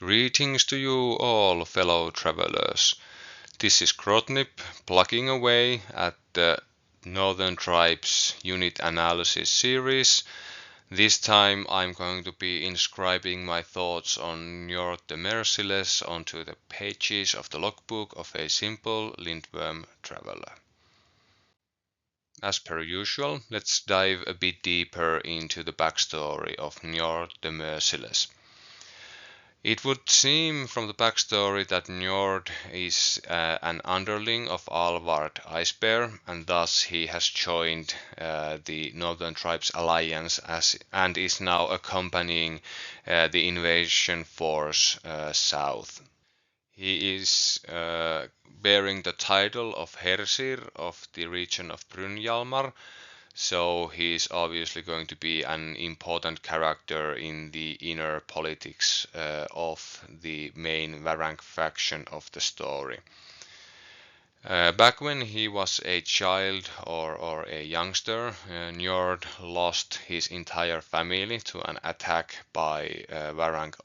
Greetings to you all, fellow travelers. This is Grotnip plugging away at the Northern Tribes Unit Analysis series. This time I'm going to be inscribing my thoughts on Njord the Merciless onto the pages of the logbook of a simple Lindworm traveler. As per usual, let's dive a bit deeper into the backstory of Njord the Merciless. It would seem from the backstory that Njord is an underling of Alvard Icebear, and thus he has joined the Northern Tribes Alliance and is now accompanying the invasion force south. He is bearing the title of Hersir of the region of Brynjalmar, so he is obviously going to be an important character in the inner politics of the main Varank faction of the story. Back when he was a child or a youngster, Njord lost his entire family to an attack by Varank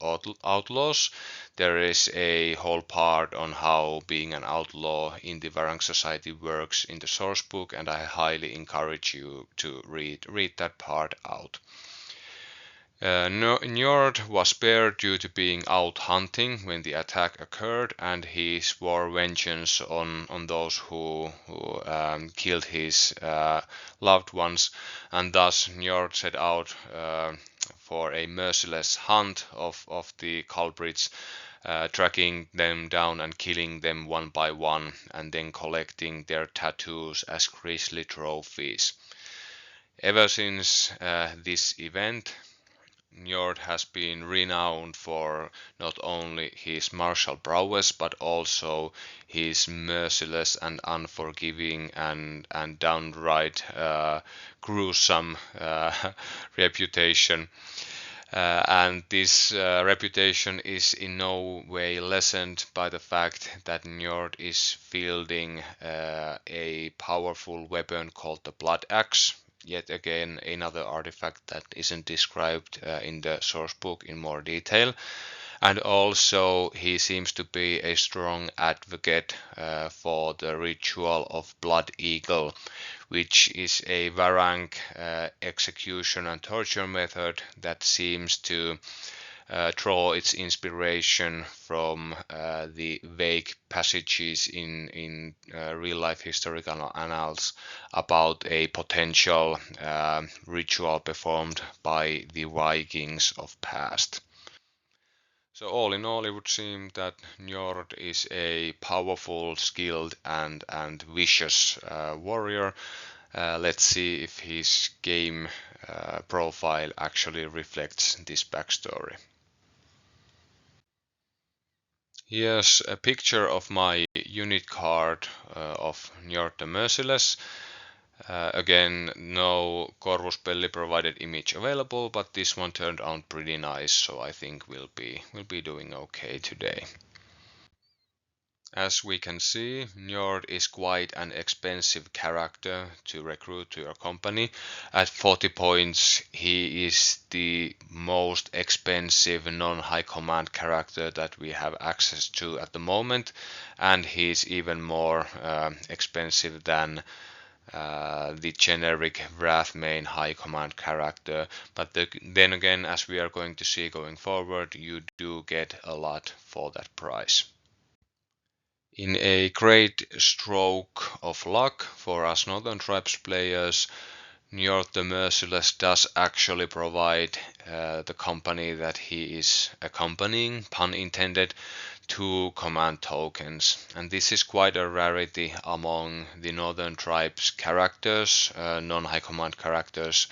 outlaws. There is a whole part on how being an outlaw in the Varank society works in the source book, and I highly encourage you to read that part out. Njord was spared due to being out hunting when the attack occurred, and he swore vengeance on those who killed his loved ones, and thus Njord set out for a merciless hunt of the culprits, tracking them down and killing them one by one, and then collecting their tattoos as grisly trophies. Ever since this event, Njord has been renowned for not only his martial prowess but also his merciless and unforgiving and downright gruesome reputation. And this reputation is in no way lessened by the fact that Njord is wielding a powerful weapon called the Blood Axe. Yet again, another artifact that isn't described in the source book in more detail. And also, he seems to be a strong advocate for the ritual of Blood Eagle, which is a Varank execution and torture method that seems to draw its inspiration from the vague passages in real-life historical annals about a potential ritual performed by the Vikings of past. So all in all, it would seem that Njord is a powerful, skilled and vicious warrior. Let's see if his game profile actually reflects this backstory. Here's a picture of my unit card of Njord the Merciless. Again, no Corvuspelli provided image available, but this one turned out pretty nice, so I think we'll be doing okay today. As we can see, Njord is quite an expensive character to recruit to your company. At 40 points, he is the most expensive non-high command character that we have access to at the moment, and he's even more expensive than the generic Wrathmane high command character. But then again, as we are going to see going forward, you do get a lot for that price. In a great stroke of luck for us Northern Tribes players, Njord the Merciless does actually provide the company that he is accompanying, pun intended, 2 command tokens. And this is quite a rarity among the Northern Tribes characters, non-high command characters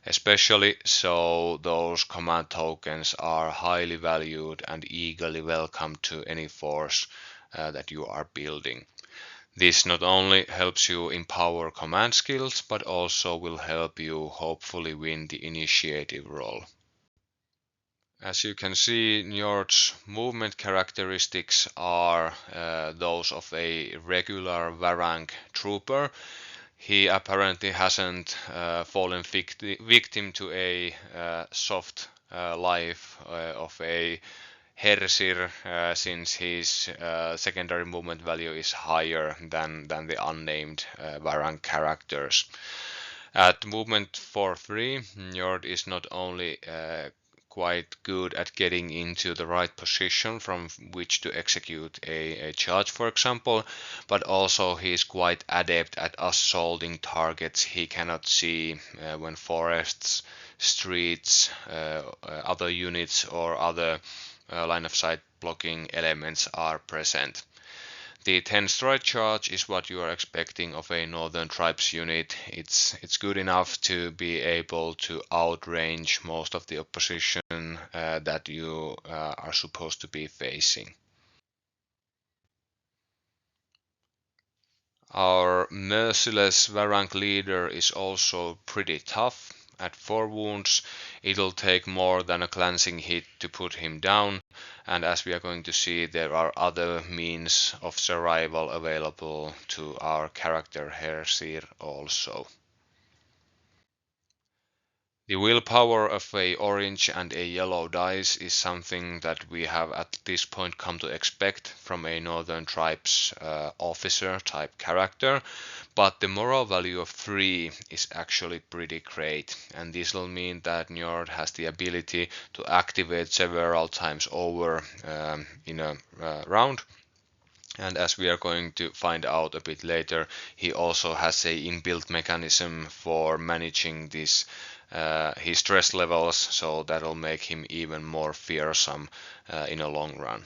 especially, so those command tokens are highly valued and eagerly welcome to any force that you are building. This not only helps you empower command skills, but also will help you hopefully win the initiative role. As you can see, Njord's movement characteristics are those of a regular Varank trooper. He apparently hasn't fallen victim to a soft life of a Hersir, since his secondary movement value is higher than the unnamed Varank characters. At movement 4-3, Njord is not only quite good at getting into the right position from which to execute a charge, for example, but also he is quite adept at assaulting targets he cannot see when forests, streets, other units, or other line of sight blocking elements are present. The 10 strike charge is what you are expecting of a Northern Tribes unit. It's good enough to be able to outrange most of the opposition that you are supposed to be facing. Our Merciless Varank leader is also pretty tough. At 4 wounds, it'll take more than a glancing hit to put him down, and as we are going to see, there are other means of survival available to our character Hersir also. The willpower of a orange and a yellow dice is something that we have at this point come to expect from a Northern Tribes officer type character, but the moral value of 3 is actually pretty great, and this will mean that Njord has the ability to activate several times over in a round. And as we are going to find out a bit later, he also has a inbuilt mechanism for managing this his stress levels, so that'll make him even more fearsome in a long run.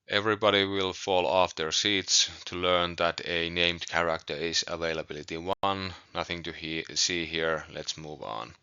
Everybody will fall off their seats to learn that a named character is availability 1. Nothing to see here, let's move on.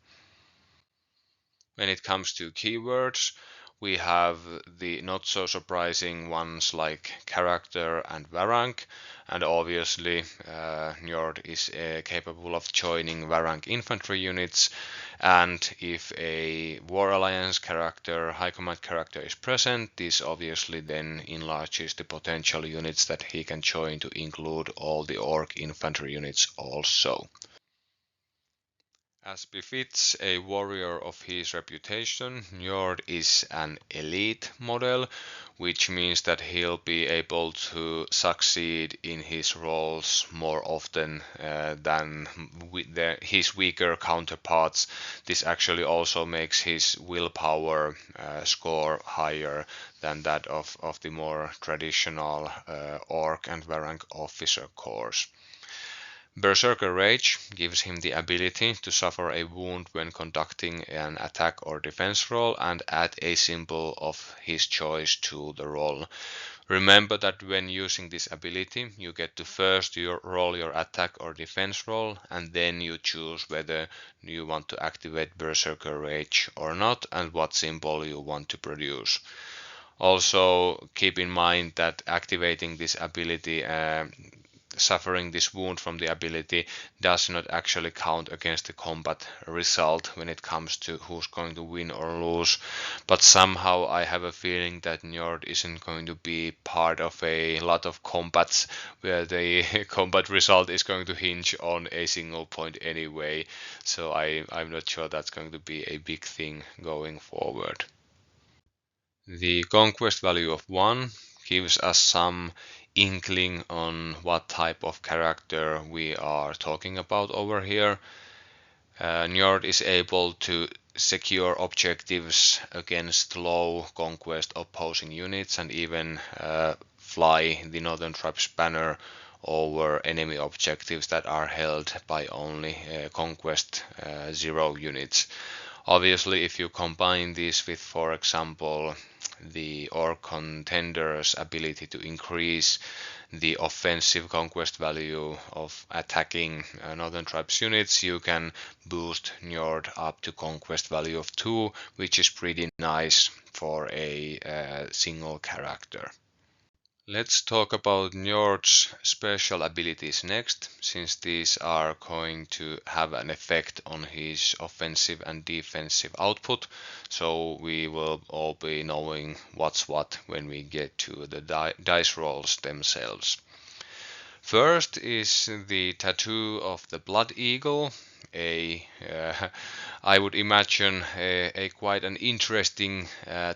When it comes to keywords, we have the not so surprising ones like character and Varank, and obviously Njord is capable of joining Varank infantry units, and if a War Alliance character, High Command character is present, this obviously then enlarges the potential units that he can join to include all the Orc infantry units also. As befits a warrior of his reputation, Njord is an elite model, which means that he'll be able to succeed in his roles more often than his weaker counterparts. This actually also makes his willpower score higher than that of the more traditional Orc and Varank officer corps. Berserker Rage gives him the ability to suffer a wound when conducting an attack or defense roll and add a symbol of his choice to the roll. Remember that when using this ability, you get to first roll your attack or defense roll, and then you choose whether you want to activate Berserker Rage or not, and what symbol you want to produce. Also, keep in mind that activating this ability suffering this wound from the ability does not actually count against the combat result when it comes to who's going to win or lose, but somehow I have a feeling that Njord isn't going to be part of a lot of combats where the combat result is going to hinge on a single point anyway, so I'm not sure that's going to be a big thing going forward. The conquest value of 1 gives us some inkling on what type of character we are talking about over here. Njord is able to secure objectives against low conquest opposing units and even fly the Northern Tribes banner over enemy objectives that are held by only conquest 0 units. Obviously, if you combine this with, for example, the Orc Contender's ability to increase the offensive conquest value of attacking Northern Tribes units, you can boost Njord up to conquest value of 2, which is pretty nice for a single character. Let's talk about Njord's special abilities next, since these are going to have an effect on his offensive and defensive output, so we will all be knowing what's what when we get to the dice rolls themselves. First is the tattoo of the Blood Eagle. I would imagine a quite an interesting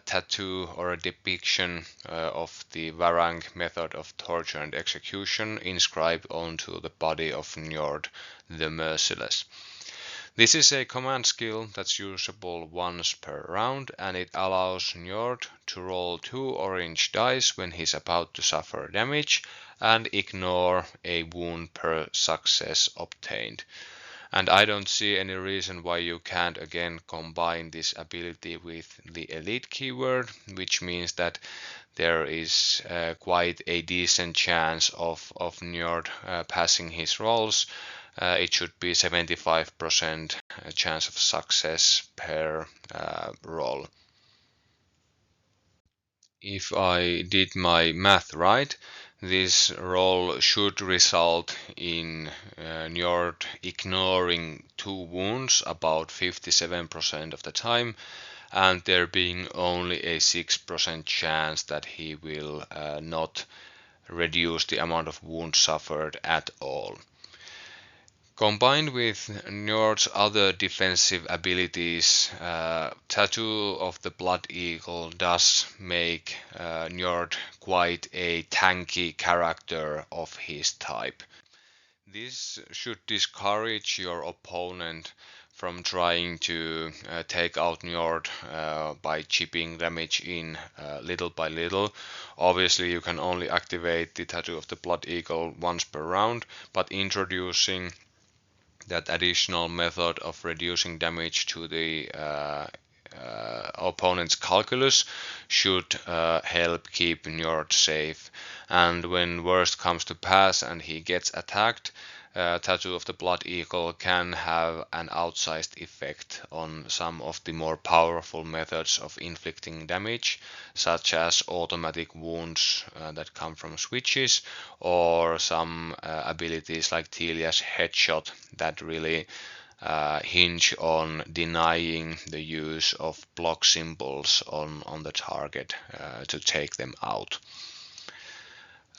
tattoo or a depiction of the Varank method of torture and execution inscribed onto the body of Njord the Merciless. This is a command skill that's usable once per round, and it allows Njord to roll 2 orange dice when he's about to suffer damage and ignore a wound per success obtained. And I don't see any reason why you can't again combine this ability with the elite keyword, which means that there is quite a decent chance of Njord passing his rolls. It should be 75% chance of success per roll. If I did my math right, this roll should result in Njord ignoring 2 wounds about 57% of the time, and there being only a 6% chance that he will not reduce the amount of wounds suffered at all. Combined with Njord's other defensive abilities, Tattoo of the Blood Eagle does make Njord quite a tanky character of his type. This should discourage your opponent from trying to take out Njord by chipping damage in little by little. Obviously, you can only activate the Tattoo of the Blood Eagle once per round, but introducing that additional method of reducing damage to the opponent's calculus should help keep Njord safe. And when worst comes to pass and he gets attacked, Tattoo of the Blood Eagle can have an outsized effect on some of the more powerful methods of inflicting damage, such as automatic wounds that come from switches, or some abilities like Telia's Headshot that really hinge on denying the use of block symbols on the target to take them out.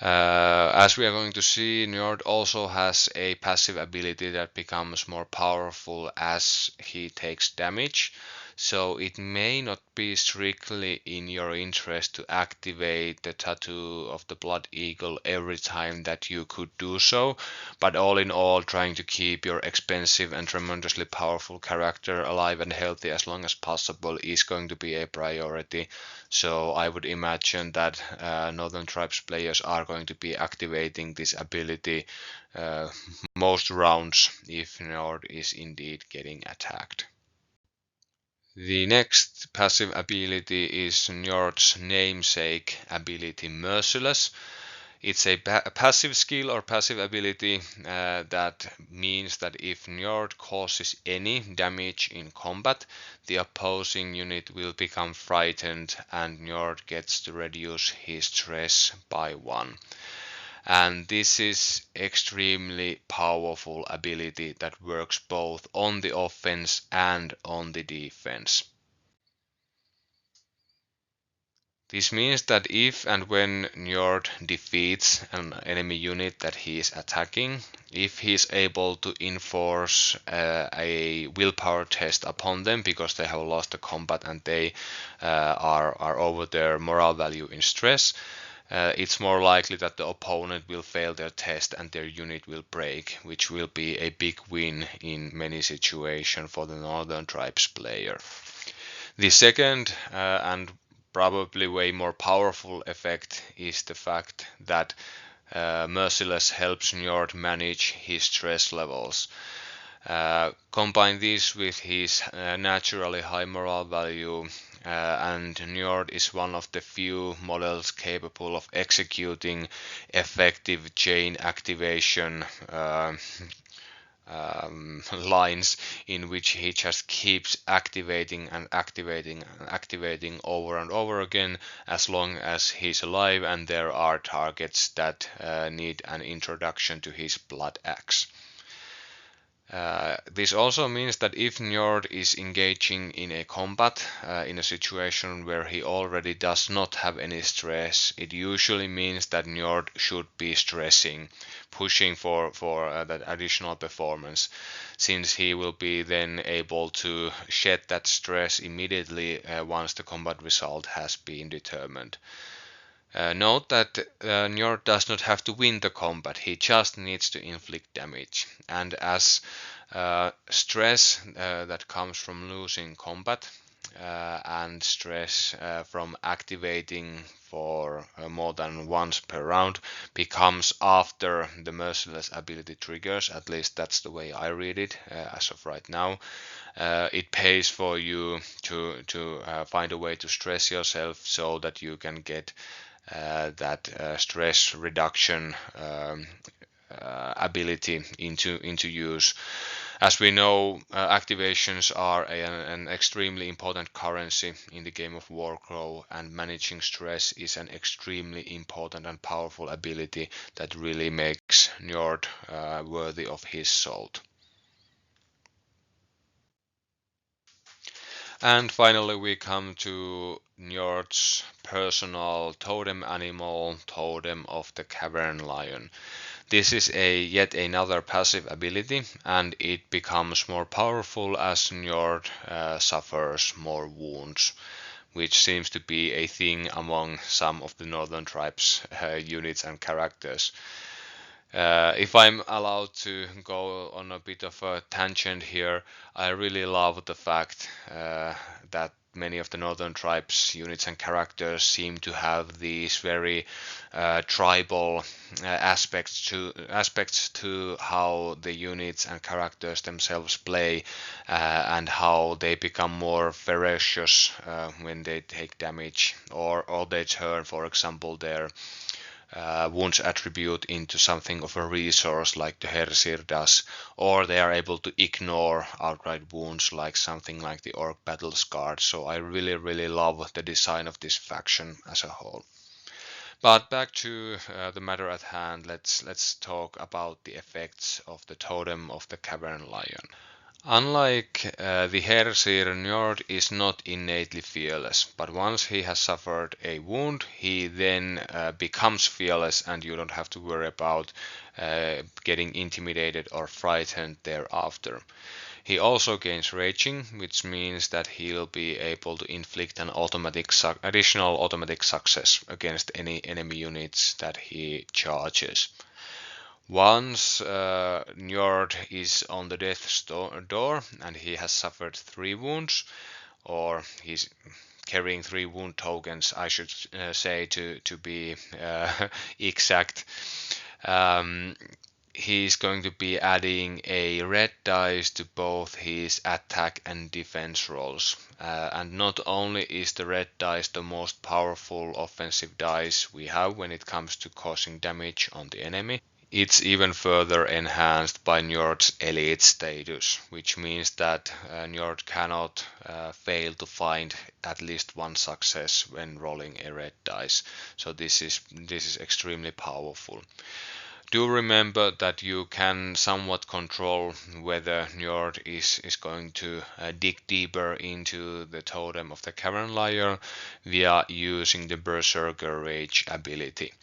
As we are going to see, Njord also has a passive ability that becomes more powerful as he takes damage, so it may not be strictly in your interest to activate the Tattoo of the Blood Eagle every time that you could do so, but all in all, trying to keep your expensive and tremendously powerful character alive and healthy as long as possible is going to be a priority. So I would imagine that Northern Tribes players are going to be activating this ability most rounds if Njord is indeed getting attacked. The next passive ability is Njord's namesake ability Merciless. It's a passive skill or passive ability that means that if Njord causes any damage in combat, the opposing unit will become frightened and Njord gets to reduce his stress by 1. And this is extremely powerful ability that works both on the offense and on the defense. This means that if and when Njord defeats an enemy unit that he is attacking, if he is able to enforce a willpower test upon them because they have lost the combat and they are over their moral value in stress, it's more likely that the opponent will fail their test and their unit will break, which will be a big win in many situations for the Northern Tribes player. The second and probably way more powerful effect is the fact that Merciless helps Njord manage his stress levels. Combine this with his naturally high moral value, and Njord is one of the few models capable of executing effective chain activation lines in which he just keeps activating and activating and activating over and over again as long as he's alive and there are targets that need an introduction to his blood axe. This also means that if Njord is engaging in a combat in a situation where he already does not have any stress, it usually means that Njord should be stressing, pushing for that additional performance, since he will be then able to shed that stress immediately once the combat result has been determined. Note that Njord does not have to win the combat, he just needs to inflict damage. And as stress that comes from losing combat and stress from activating for more than once per round becomes after the Merciless ability triggers, at least that's the way I read it as of right now. It pays for you to find a way to stress yourself so that you can get that stress reduction ability into use. As we know, activations are an extremely important currency in the game of Warcrow, and managing stress is an extremely important and powerful ability that really makes Njord worthy of his salt. And finally, we come to Njord's personal totem animal, Totem of the Cavern Lion. This is yet another passive ability, and it becomes more powerful as Njord suffers more wounds, which seems to be a thing among some of the Northern Tribes units and characters. If I'm allowed to go on a bit of a tangent here, I really love the fact that many of the Northern Tribes units and characters seem to have these very tribal aspects to how the units and characters themselves play, and how they become more ferocious when they take damage, or they turn, for example, their wounds attribute into something of a resource like the Hersir does, or they are able to ignore outright wounds like something like the Orc Battle Scarred. So I really love the design of this faction as a whole. But back to the matter at hand, let's talk about the effects of the Totem of the Cavern Lion. Unlike the Hersir, Njord is not innately fearless, but once he has suffered a wound, he then becomes fearless, and you don't have to worry about getting intimidated or frightened thereafter. He also gains raging, which means that he'll be able to inflict an additional automatic success against any enemy units that he charges. Once Njord is on the death's door and he has suffered 3 wounds, or he's carrying 3 wound tokens, I should say, to be exact. He's going to be adding a red dice to both his attack and defense rolls. And not only is the red dice the most powerful offensive dice we have when it comes to causing damage on the enemy, it's even further enhanced by Njord's elite status, which means that Njord cannot fail to find at least one success when rolling a red dice. So this is extremely powerful. Do remember that you can somewhat control whether Njord is going to dig deeper into the Totem of the Cavern Lion via using the Berserker Rage ability.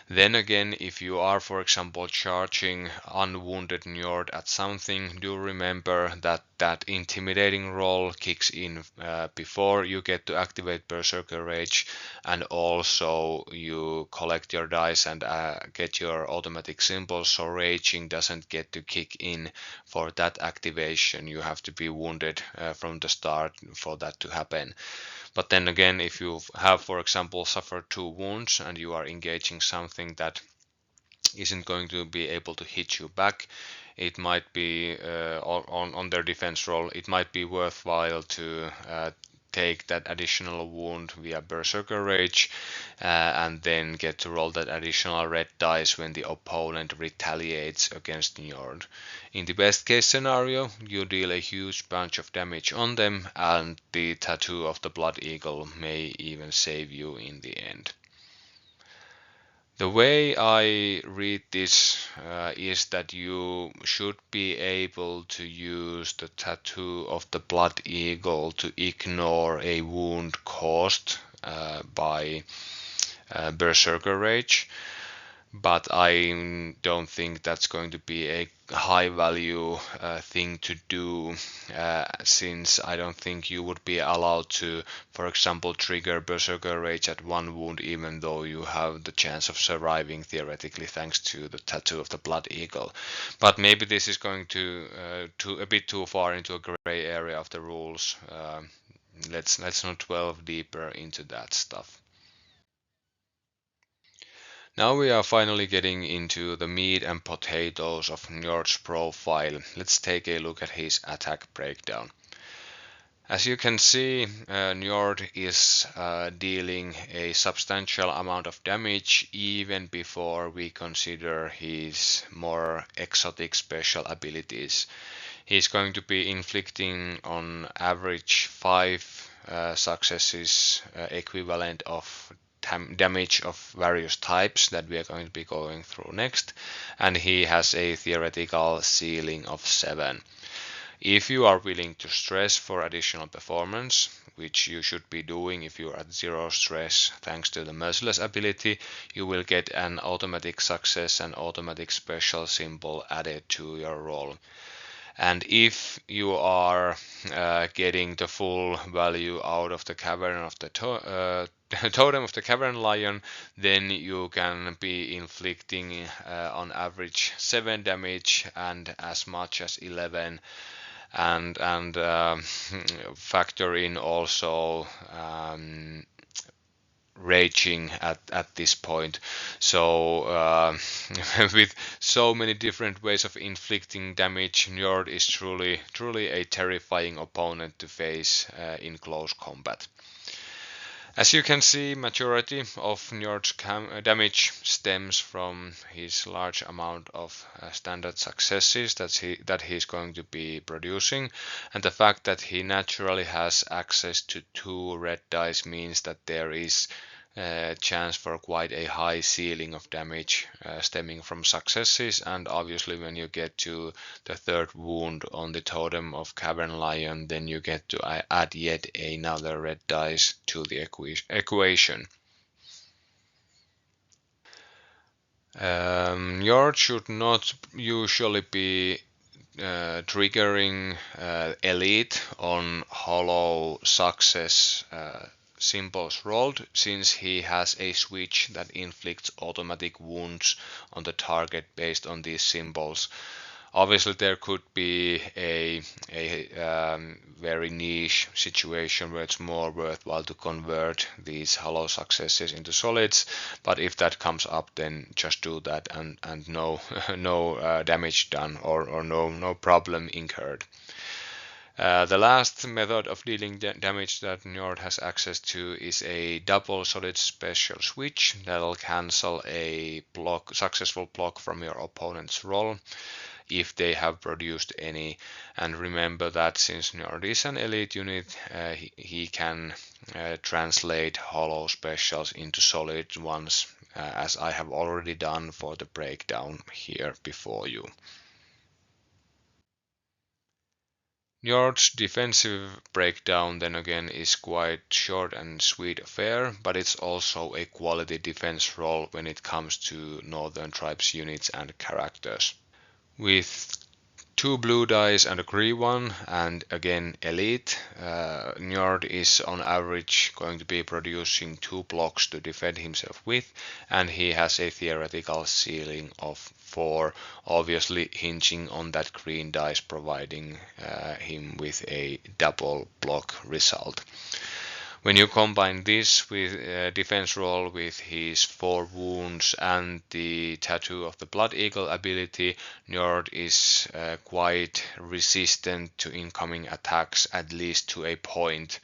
Then again, if you are, for example, charging unwounded Njord at something, do remember that that intimidating roll kicks in before you get to activate Berserker Rage, and also you collect your dice and get your automatic symbols, so raging doesn't get to kick in for that activation. You have to be wounded from the start for that to happen. But then again, if you have, for example, suffered 2 wounds and you are engaging something that isn't going to be able to hit you back, it might be on their defense roll, it might be worthwhile to take that additional wound via Berserker Rage and then get to roll that additional red dice when the opponent retaliates against Njord. In the best case scenario, you deal a huge bunch of damage on them, and the Tattoo of the Blood Eagle may even save you in the end. The way I read this is that you should be able to use the tattoo of the Blood Eagle to ignore a wound caused by Berserker Rage, but I don't think that's going to be a high value thing to do, since I don't think you would be allowed to, for example, trigger Berserker Rage at one wound, even though you have the chance of surviving theoretically thanks to the tattoo of the Blood Eagle. But maybe this is going to a bit too far into a gray area of the rules. Let's not delve deeper into that stuff. Now we are finally getting into the meat and potatoes of Njord's profile. Let's take a look at his attack breakdown. As you can see, Njord is dealing a substantial amount of damage even before we consider his more exotic special abilities. He's going to be inflicting on average 5 successes equivalent of damage of various types that we are going to be going through next, and he has a theoretical ceiling of 7. If you are willing to stress for additional performance, which you should be doing if you are at 0 stress thanks to the Merciless ability, you will get an automatic success and automatic special symbol added to your roll. And if you are getting the full value out of the cavern of the totem of the cavern lion, then you can be inflicting on average 7 damage and as much as 11, and factor in also raging at this point. So with so many different ways of inflicting damage, Njord is truly a terrifying opponent to face in close combat. As you can see, majority of Njord's damage stems from his large amount of standard successes that he's going to be producing, and the fact that he naturally has access to 2 red dice means that there is chance for quite a high ceiling of damage stemming from successes, and obviously when you get to the 3rd wound on the totem of Cavern Lion, then you get to add yet another red dice to the equation. Njord should not usually be triggering elite on hollow success symbols rolled, since he has a switch that inflicts automatic wounds on the target based on these symbols. Obviously, there could be a very niche situation where it's more worthwhile to convert these hollow successes into solids, but if that comes up, then just do that, and no no damage done, or no problem incurred. The last method of dealing damage that Njord has access to is a double solid special switch that'll cancel a successful block from your opponent's roll if they have produced any. And remember that since Njord is an elite unit, he can translate hollow specials into solid ones, as I have already done for the breakdown here before you. Njord's defensive breakdown then again is quite short and sweet affair, but it's also a quality defense roll when it comes to Northern Tribes units and characters. With 2 blue dice and a green one, and again elite, Njord is on average going to be producing 2 blocks to defend himself with, and he has a theoretical ceiling of 4, obviously hinging on that green dice providing him with a double block result. When you combine this with defense roll with his 4 wounds and the tattoo of the Blood Eagle ability, Njord is quite resistant to incoming attacks, at least to a point.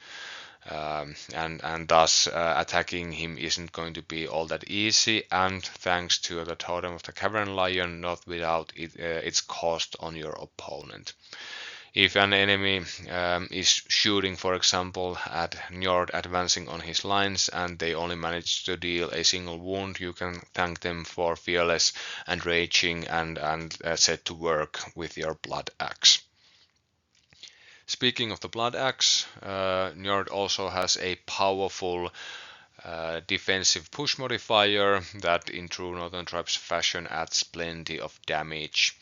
And thus attacking him isn't going to be all that easy, and thanks to the totem of the Cavern Lion, not without its cost on your opponent. If an enemy is shooting, for example, at Njord advancing on his lines and they only manage to deal a single wound, you can thank them for fearless and raging and set to work with your blood axe. Speaking of the blood axe, Njord also has a powerful defensive push modifier that in true Northern Tribes fashion adds plenty of damage.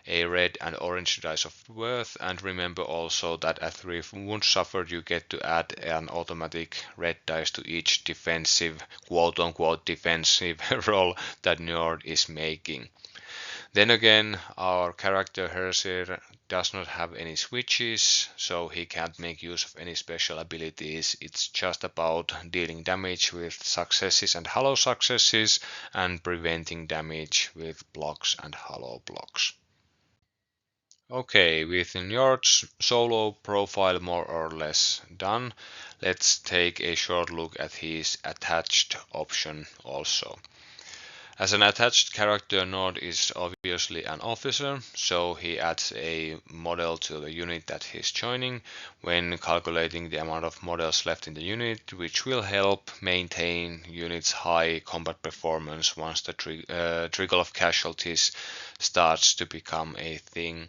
A red and orange dice of worth, and remember also that at 3 wounds suffered you get to add an automatic red dice to each defensive, quote-unquote defensive roll that Njord is making. Then again, our character Hersir does not have any switches, so he can't make use of any special abilities. It's just about dealing damage with successes and hollow successes and preventing damage with blocks and hollow blocks. Okay, with Njord's solo profile more or less done, let's take a short look at his attached option also. As an attached character, Njord is obviously an officer, so he adds a model to the unit that he's joining when calculating the amount of models left in the unit, which will help maintain unit's high combat performance once the trickle of casualties starts to become a thing.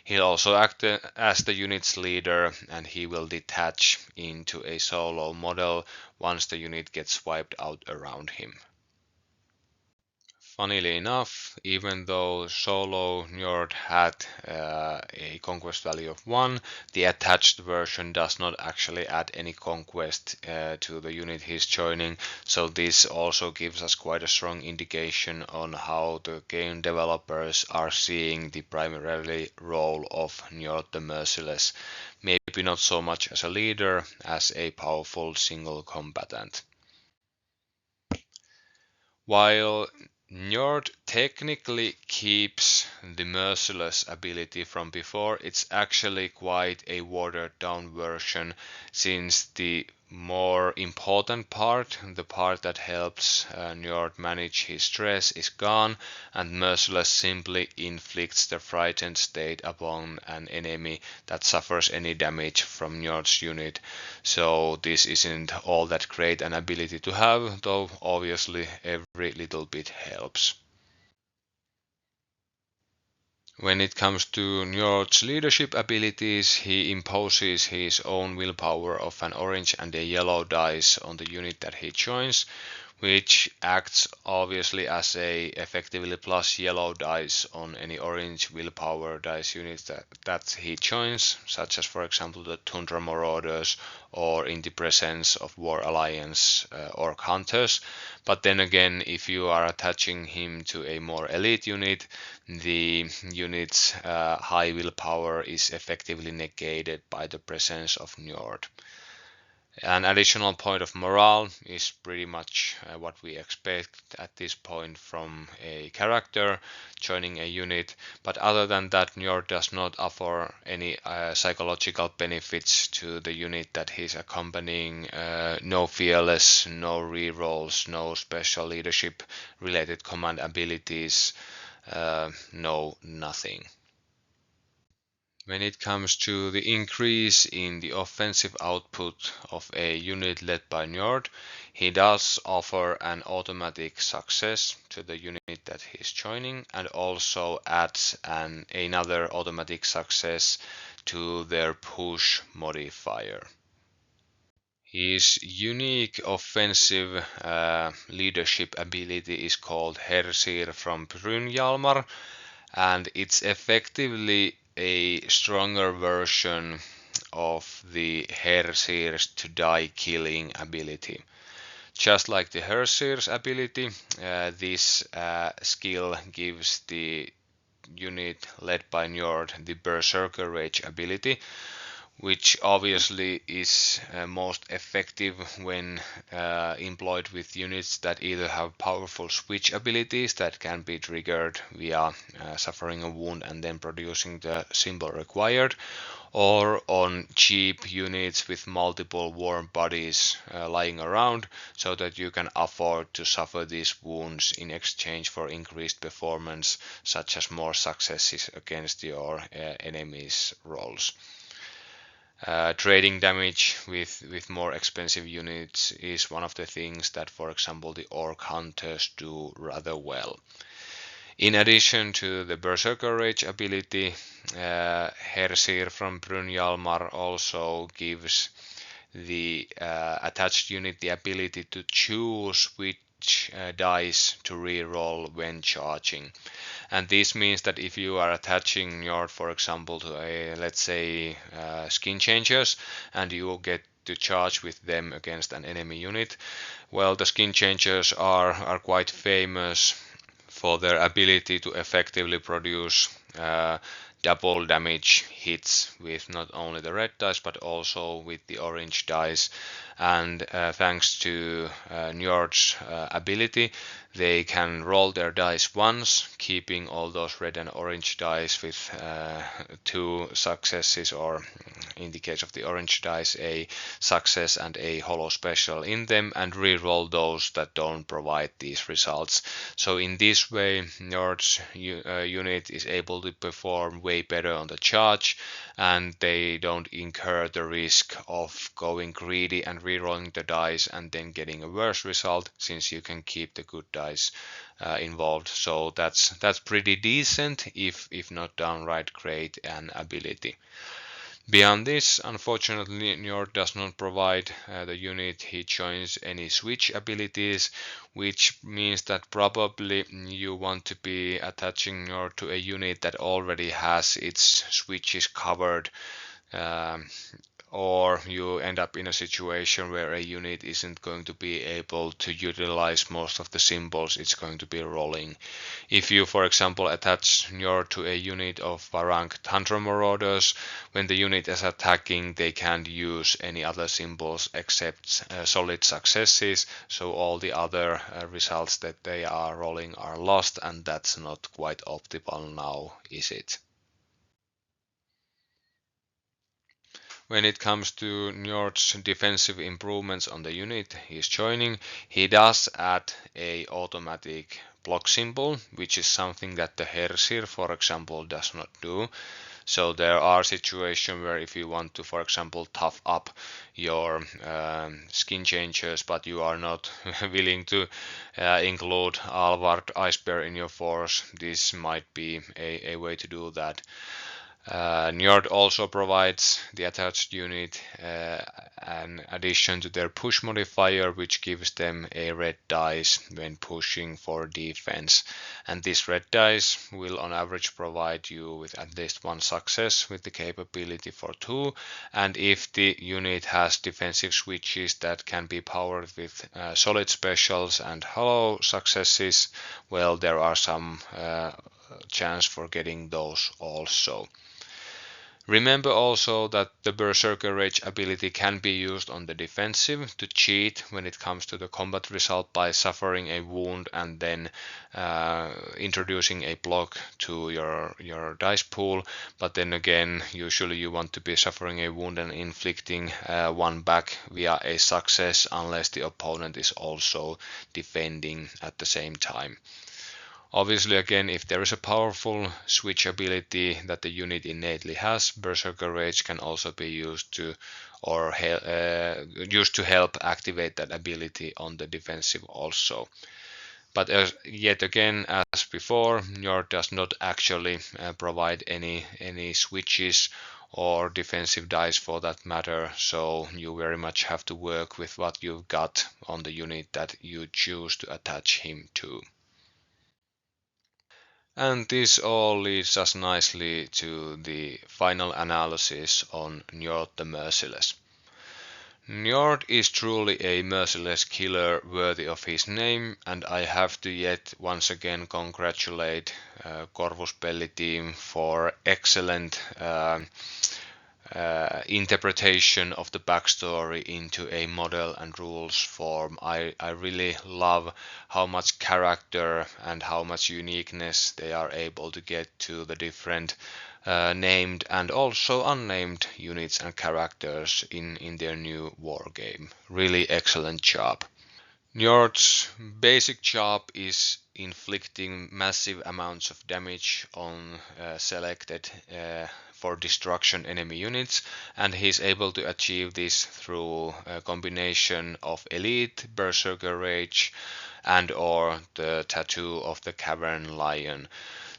He'll also act as the unit's leader, and he will detach into a solo model once the unit gets wiped out around him. Funnily enough, even though solo Njord had a conquest value of 1, the attached version does not actually add any conquest to the unit he's joining, so this also gives us quite a strong indication on how the game developers are seeing the primary role of Njord the Merciless, maybe not so much as a leader as a powerful single combatant. While Njord technically keeps the Merciless ability from before, it's actually quite a watered down version, since the more important part, the part that helps Njord manage his stress, is gone, and Merciless simply inflicts the frightened state upon an enemy that suffers any damage from Njord's unit. So this isn't all that great an ability to have, though obviously every little bit helps. When it comes to Njord's leadership abilities, he imposes his own willpower of an orange and a yellow dice on the unit that he joins, which acts obviously as a effectively plus yellow dice on any orange willpower dice units that he joins, such as for example the Tundra Marauders or in the presence of War Alliance or Hunters. But then again, if you are attaching him to a more elite unit, the unit's high willpower is effectively negated by the presence of Njord. An additional point of morale is pretty much what we expect at this point from a character joining a unit, but other than that, Njord does not offer any psychological benefits to the unit that he's accompanying. No fearless, no rerolls, no special leadership related command abilities, no nothing. When it comes to the increase in the offensive output of a unit led by Njord, he does offer an automatic success to the unit that he's joining and also adds another automatic success to their push modifier. His unique offensive leadership ability is called Hersir from Brynjalmar, and it's effectively a stronger version of the Hersir's to die killing ability. Just like the Hersir's ability, this skill gives the unit led by Njord the Berserker Rage ability, which obviously is most effective when employed with units that either have powerful switch abilities that can be triggered via suffering a wound and then producing the symbol required, or on cheap units with multiple warm bodies lying around so that you can afford to suffer these wounds in exchange for increased performance, such as more successes against your enemies' rolls. Trading damage with more expensive units is one of the things that, for example, the Orc Hunters do rather well. In addition to the Berserker Rage ability, Hersir from Brynjalmar also gives the attached unit the ability to choose which dice to reroll when charging. And this means that if you are attaching Njord, for example, to a, let's say, skin changers, and you get to charge with them against an enemy unit, well, the skin changers are quite famous for their ability to effectively produce double damage hits with not only the red dice but also with the orange dice. And thanks to Njord's ability, they can roll their dice once, keeping all those red and orange dice with two successes, or in the case of the orange dice, a success and a hollow special in them, and re-roll those that don't provide these results. So in this way, Njord's unit is able to perform way better on the charge, and they don't incur the risk of going greedy and re-rolling the dice and then getting a worse result, since you can keep the good dice involved. So that's pretty decent, if not downright great an ability. Beyond this, unfortunately, Njord does not provide the unit he joins any switch abilities, which means that probably you want to be attaching Njord to a unit that already has its switches covered, um, or you end up in a situation where a unit isn't going to be able to utilize most of the symbols it's going to be rolling. If you, for example, attach Njord to a unit of Varank Marauders, when the unit is attacking, they can't use any other symbols except solid successes, so all the other results that they are rolling are lost, and that's not quite optimal now, is it? When it comes to Njord's defensive improvements on the unit he's joining, he does add a automatic block symbol, which is something that the Hersir, for example, does not do. So there are situations where if you want to, for example, tough up your skin changers, but you are not willing to include Alvard Ice Bear in your force, this might be a way to do that. Njord also provides the attached unit an addition to their push modifier, which gives them a red dice when pushing for defense. And this red dice will on average provide you with at least one success with the capability for two. And if the unit has defensive switches that can be powered with solid specials and hollow successes, well, there are some chance for getting those also. Remember also that the Berserker Rage ability can be used on the defensive to cheat when it comes to the combat result by suffering a wound and then introducing a block to your dice pool. But then again, usually you want to be suffering a wound and inflicting one back via a success, unless the opponent is also defending at the same time. Obviously, again, if there is a powerful switch ability that the unit innately has, Berserker Rage can also be used to help activate that ability on the defensive also. But yet again, as before, Njord does not actually provide any switches or defensive dice for that matter, so you very much have to work with what you've got on the unit that you choose to attach him to. And this all leads us nicely to the final analysis on Njord the Merciless. Njord is truly a merciless killer worthy of his name, and I have to yet once again congratulate Corvus Belli team for excellent interpretation of the backstory into a model and rules form. I really love how much character and how much uniqueness they are able to get to the different named and also unnamed units and characters in their new war game. Really excellent job. Njord's basic job is inflicting massive amounts of damage on selected for destruction enemy units, and he's able to achieve this through a combination of elite, berserker rage, and or the tattoo of the cavern lion.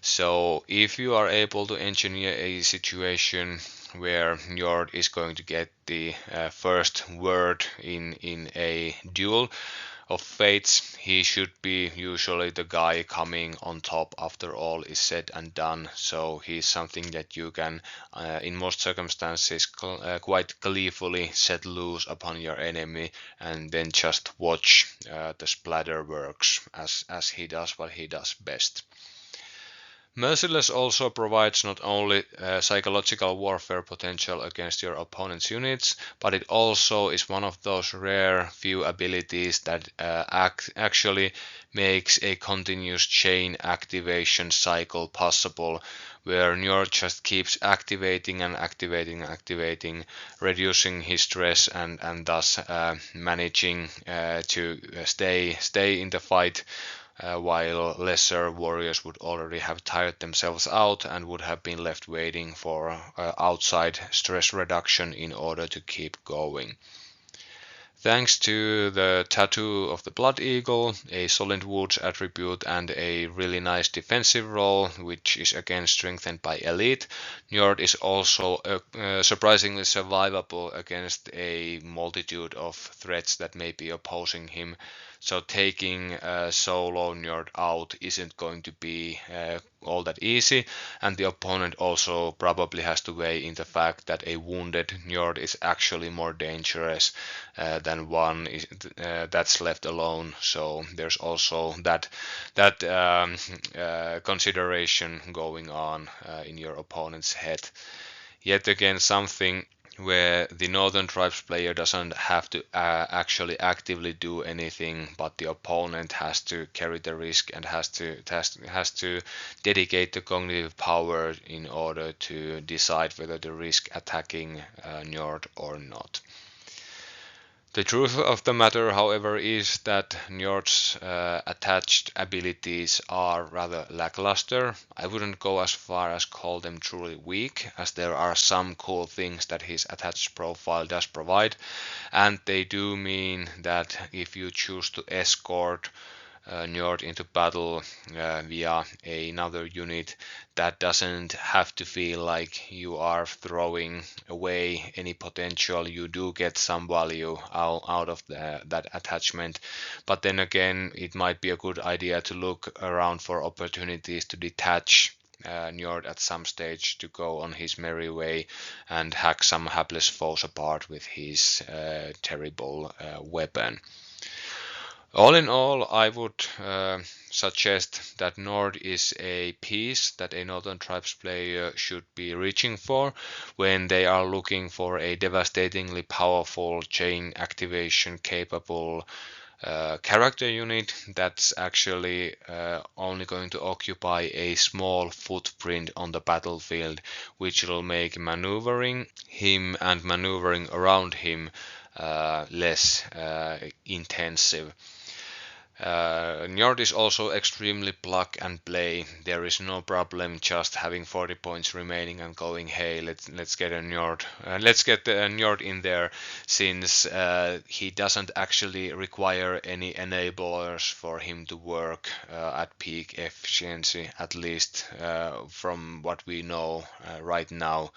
So if you are able to engineer a situation where Njord is going to get the first word in a duel of fates, he should be usually the guy coming on top after all is said and done. So he's something that you can, in most circumstances, quite gleefully set loose upon your enemy and then just watch the splatter works as he does what he does best. Merciless also provides not only psychological warfare potential against your opponent's units, but it also is one of those rare few abilities that actually makes a continuous chain activation cycle possible, where Njord just keeps activating and activating and activating, reducing his stress and thus managing to stay in the fight while lesser warriors would already have tired themselves out and would have been left waiting for outside stress reduction in order to keep going. Thanks to the tattoo of the Blood Eagle, a solid woods attribute and a really nice defensive role, which is again strengthened by elite, Njord is also surprisingly survivable against a multitude of threats that may be opposing him. So taking solo Njord out isn't going to be all that easy, and the opponent also probably has to weigh in the fact that a wounded Njord is actually more dangerous than one that's left alone. So there's also that consideration going on in your opponent's head. Yet again, something where the Northern Tribes player doesn't have to actually actively do anything, but the opponent has to carry the risk and has to dedicate the cognitive power in order to decide whether to risk attacking Njord or not. The truth of the matter, however, is that Njord's attached abilities are rather lackluster. I wouldn't go as far as call them truly weak, as there are some cool things that his attached profile does provide, and they do mean that if you choose to escort Njord into battle via another unit, that doesn't have to feel like you are throwing away any potential. You do get some value out of that attachment, but then again, it might be a good idea to look around for opportunities to detach Njord at some stage to go on his merry way and hack some hapless foes apart with his terrible weapon. All in all, I would suggest that Njord is a piece that a Northern Tribes player should be reaching for when they are looking for a devastatingly powerful chain activation capable character unit that's actually only going to occupy a small footprint on the battlefield, which will make maneuvering him and maneuvering around him less intensive. Njord is also extremely plug and play. There is no problem just having 40 points remaining and going, hey, let's get a Njord, let's get the Njord in there, since he doesn't actually require any enablers for him to work at peak efficiency, at least from what we know right now.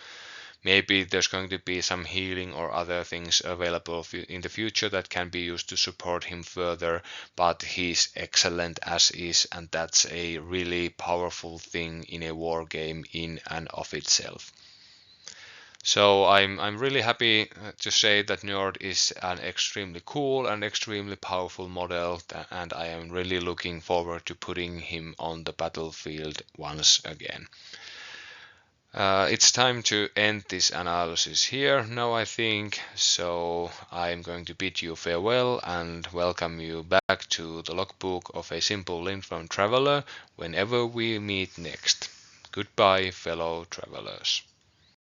Maybe there's going to be some healing or other things available in the future that can be used to support him further, but he's excellent as is, and that's a really powerful thing in a war game in and of itself. So I'm really happy to say that Njord is an extremely cool and extremely powerful model, and I am really looking forward to putting him on the battlefield once again. It's time to end this analysis here now, I think, so I'm going to bid you farewell and welcome you back to the logbook of a simple Lindworm traveler whenever we meet next. Goodbye, fellow travelers.